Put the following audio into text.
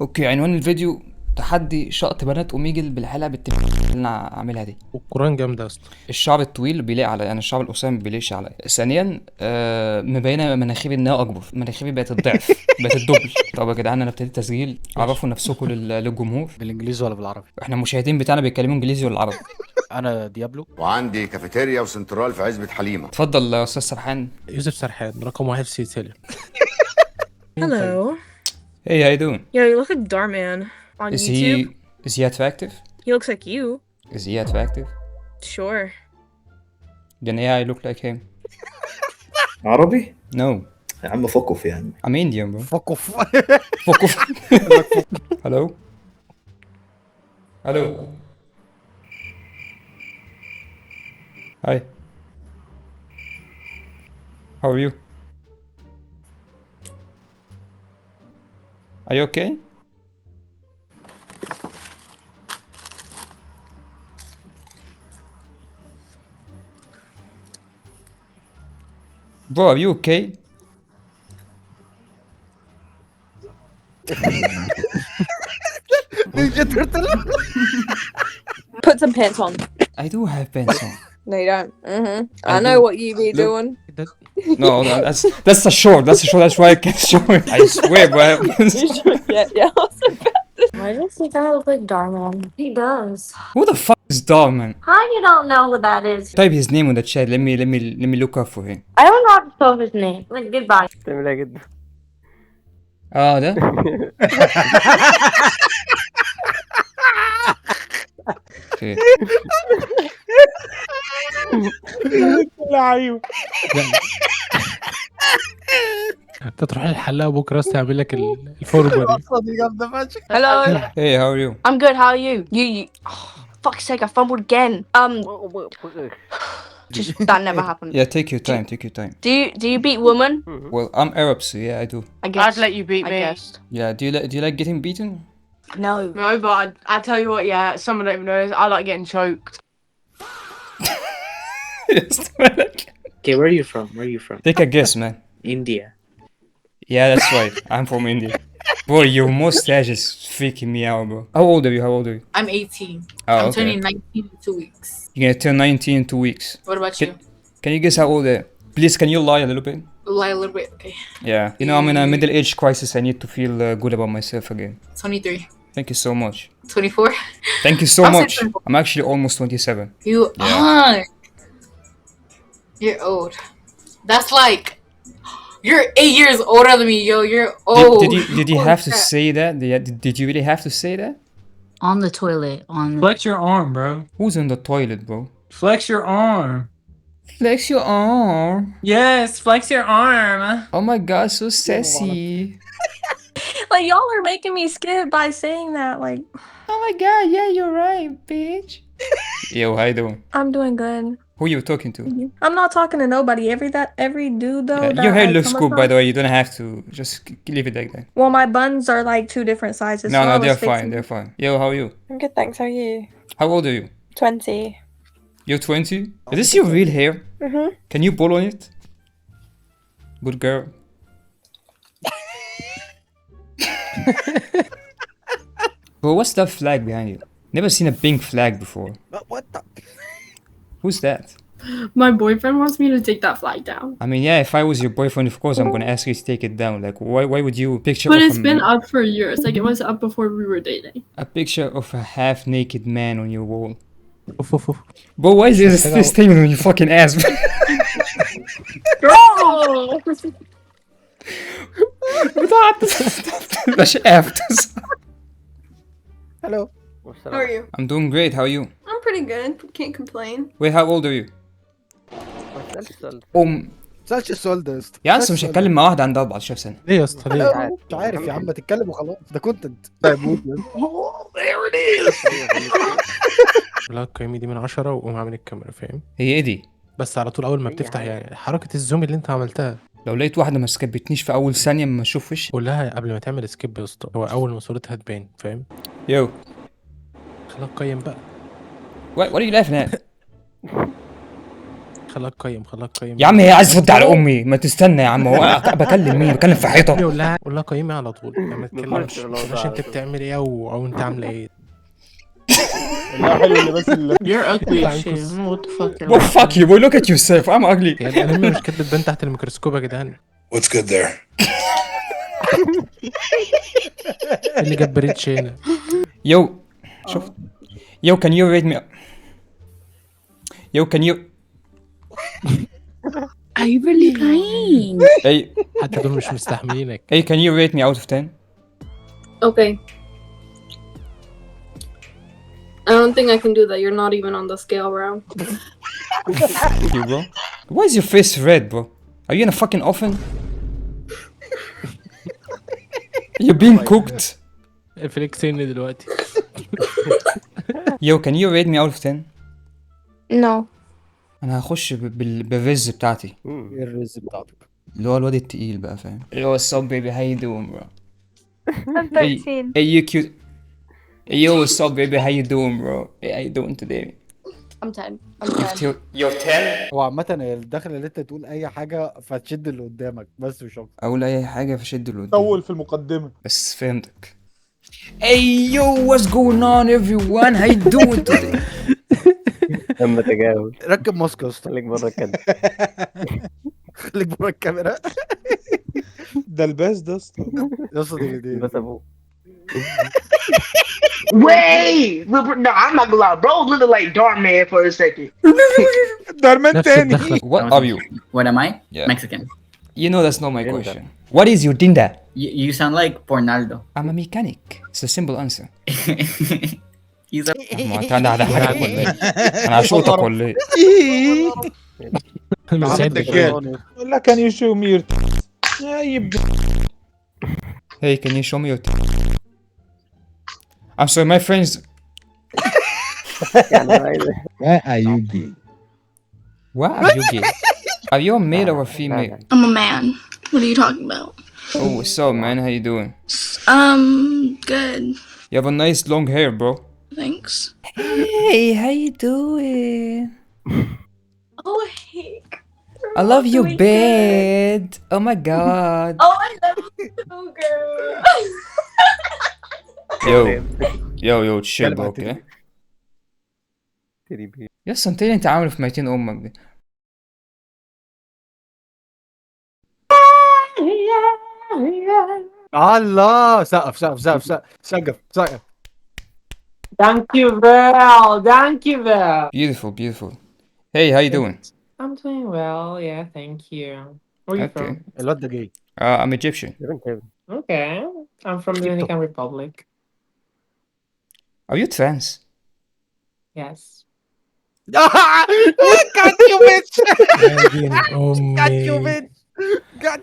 اوكي، عنوان الفيديو: تحدي شقط بنات اوميجل بالحلقه اللي انا عاملها دي. والقرآن جامد يا اسطى. الشعر الطويل بيلاقي على يعني الشعر القصير ما بيليقش عليا. ثانيا مبينه مناخيري انها اكبر، مناخيري بقت الضعف بقت الدبل. طب يا جدعان انا ابتديت تسجيل، عرفوا نفسكم للجمهور. بالانجليزي ولا بالعربي؟ احنا المشاهدين بتاعنا بيتكلموا انجليزي ولا عربي؟ انا ديابلو. وعندي كافيتيريا وسنترال في عزبة حليمة. اتفضل يا استاذ سرحان. يوسف سرحان رقم 1 في سيسيليا. Hello. Hey, how you doing? Yo, you look like Darman on Is YouTube. is he attractive? He looks like you. Is he attractive? Sure. Then yeah, I look like him. عربي؟ No, يا عم فقف يعني. I'm Indian, bro. فكف. Fuck off. Hello? Hello? Hi. How are you? Are you okay? Bro, are you okay? Put some pants on. I do have pants on. No, you don't. I I know do. what you be Look. doing. No, that's a short. That's a short. That's why I can't show it. I swear, bro. Yeah. Why does he kind of look like Darman? He does. Who the fuck is Darman? How you don't know who that is? Type his name in the chat. Let me look up for him. I don't know how to spell his name. Like, goodbye. بتعملها جدا. ده. Okay. لعيب. انت تروح للحلاق بكره تعمل لك الفورمه دي. القصه دي جامده فشخ. Hello. Hey, how are you? I'm good. How are you? You. Oh, fuck's sake! I fumbled again. Just that never happened. Yeah, take your time. Take your time. Do you beat women? Well, I'm Arab, so yeah, I do. I guess. I'd let you beat I me. guessed. Yeah, do you like getting beaten? No. No, but I tell you what, yeah, someone don't even know this. I like getting choked. Yes. Okay, where are you from? Where are you from? Take a guess, man. India. Yeah, that's right. I'm from India. Bro, your mustache is freaking me out, bro. How old are you? How old are you? I'm 18. Oh, I'm okay. turning 19 in 2 weeks. You're gonna turn 19 in 2 weeks. What about you? Can you guess how old I am? Please, can you lie a little bit? Lie a little bit. Okay. Yeah. You know, I'm in a middle-age crisis. I need to feel good about myself again. 23. Thank you so much. 24. Thank you so I'll say much. 24. I'm actually almost 27. You are. You're old. That's like. You're 8 years older than me, yo. You're old. Did you have to say that? Did you really have to say that? On the toilet. Flex your arm, bro. Who's in the toilet, bro? Flex your arm. Flex your arm. Yes, flex your arm. Oh my god, so sassy. Like, y'all are making me skip by saying that. Like, Oh my god, yeah, you're right, bitch. Yo, how you doing? I'm doing good. Who you talking to? I'm not talking to nobody. Every dude though. Yeah, that your hair I looks come good, by across- the way. You don't have to. Just leave it like that. Well, my buns are like 2 different sizes. No, so I no, was they're fine. fixing- They're fine. Yo, how are you? I'm good, thanks. How are you? How old are you? 20. You're 20? Is this your real hair? Mhm. Can you pull on it? Good girl. Bro, what's that flag behind you? Never seen a pink flag before. What the? Who's that? My boyfriend wants me to take that flag down. I mean, yeah, if I was your boyfriend, of course I'm gonna ask you to take it down. Like, why would you picture But of it's been up for years. Like, it was up before we were dating. a picture of a half-naked man on your wall? اوف اوف اوف. Bro, why is this thing on your fucking ass? Girl! That's after. Hello. How are you? I'm doing great. How are you? I'm pretty good. Can't complain. Wait, how old are you? سألش السؤال ده يا اسطى. يا اسطى مش هتكلم مع واحده عندها 14 سنه. ليه يا اسطى ليه؟ مش عارف يا عم تتكلم وخلاص ده كونتنت. طيب لا القيمة دي من 10 وقوم عامل الكاميرا فاهم؟ هي ايه دي؟ بس على طول اول ما بتفتح يعني حركة الزوم اللي انت عملتها لو لقيت واحده ما سكبتنيش في اول ثانيه ما اشوف وشي. قول لها قبل ما تعمل سكيب يا اسطى هو اول ما صورتها تبان فاهم؟ يو خلاها تقيم بقى. what are you laughing at? خلاها خلاك قيم خلاك قيم. يا عم هي عايزه ترد على امي، ما تستنى يا عم. هو بكلم مين؟ بكلم في حيطه. قول لها قيمي على طول يعني، ما تتكلمش مش انت بتعمل ايه او انت عامله ايه. لا حلو اللي بس اللي You're ugly Thanks. as shit. What the fuck? Well fuck you boy, look at yourself, I'm ugly. يعني الانمي مش كانت بتبان تحت الميكروسكوب يا جدعان. What's good there? اللي جاب بريتش هنا. Yo شوف. Yo can you rate me? Yo can you? Are you really playing? Hey حتى دول مش مستحملينك. hey can you rate me out of 10? Okay. I don't think I can do that. You're not even on the scale, bro. Fuck you bro. Why is your face red bro? Are you in a fucking oven? You're being cooked. فليكسيني دلوقتي. Yo can you rate me out of 10? No. انا هخش بالرز بتاعتي ايه الرز بتاعتك؟ اللي هو الواد التقيل بقى فاهم. Yo what's up baby how you doing bro? I'm Hey 13. hey you cute. Hey yo what's up baby how you doing bro? Hey how you doing today? I'm 10. I'm 10. You're 10. هو عامة الدخل اللي انت تقول اي حاجة فتشد اللي قدامك بس مش اكتر. اقول اي حاجه فشد اللي قدام. طول في المقدمة. بس فهمتك. Hey yo what's going on everyone how you doing today? لما تجاوز ركب ماسك يا اسطى. خليك بره كده. خليك بره الكاميرا. ده الباس ده اسطى. يا اسطى دي بس ابوه. Wait! No, I'm not gonna lie. Bro looked like Darkman for a second. Darkman نفس تاني. الدخلة. What are you? What am I? Yeah. Mexican. You know that's not my question. What is your dinda? You sound like Pornaldo. I'm a mechanic. It's a simple answer. He's a ما انت ده حاجه ولا ايه؟ انا هشوطك ولا ايه؟ سعيد دجال. لا كان you show me your يا يبقى. Hey can you show me your I'm sorry my friends. Why are you gay? Why are you gay? Are you a male or a female? I'm a man. What are you talking about? Oh what's up man, how you doing? Good. You have a nice long hair bro. Thanks. Hey how you doing? Oh, hey. I love your bed. Oh my god. Oh, I love you too, girl. yo chill bro okay. يس انت اللي انت عامله في ميتين امك دي. الله سقف سقف سقف سقف سقف سقف. Thank you, Val. Thank you, Val. Beautiful. Hey how you doing? I'm doing well. Yeah, thank you. Where are you Okay. from? الواد ده جاي. I'm Egyptian. Okay, I'm from Dominican Republic. Are you trans? Yes. Got you bitch. يا دين Got you امي. bitch. Got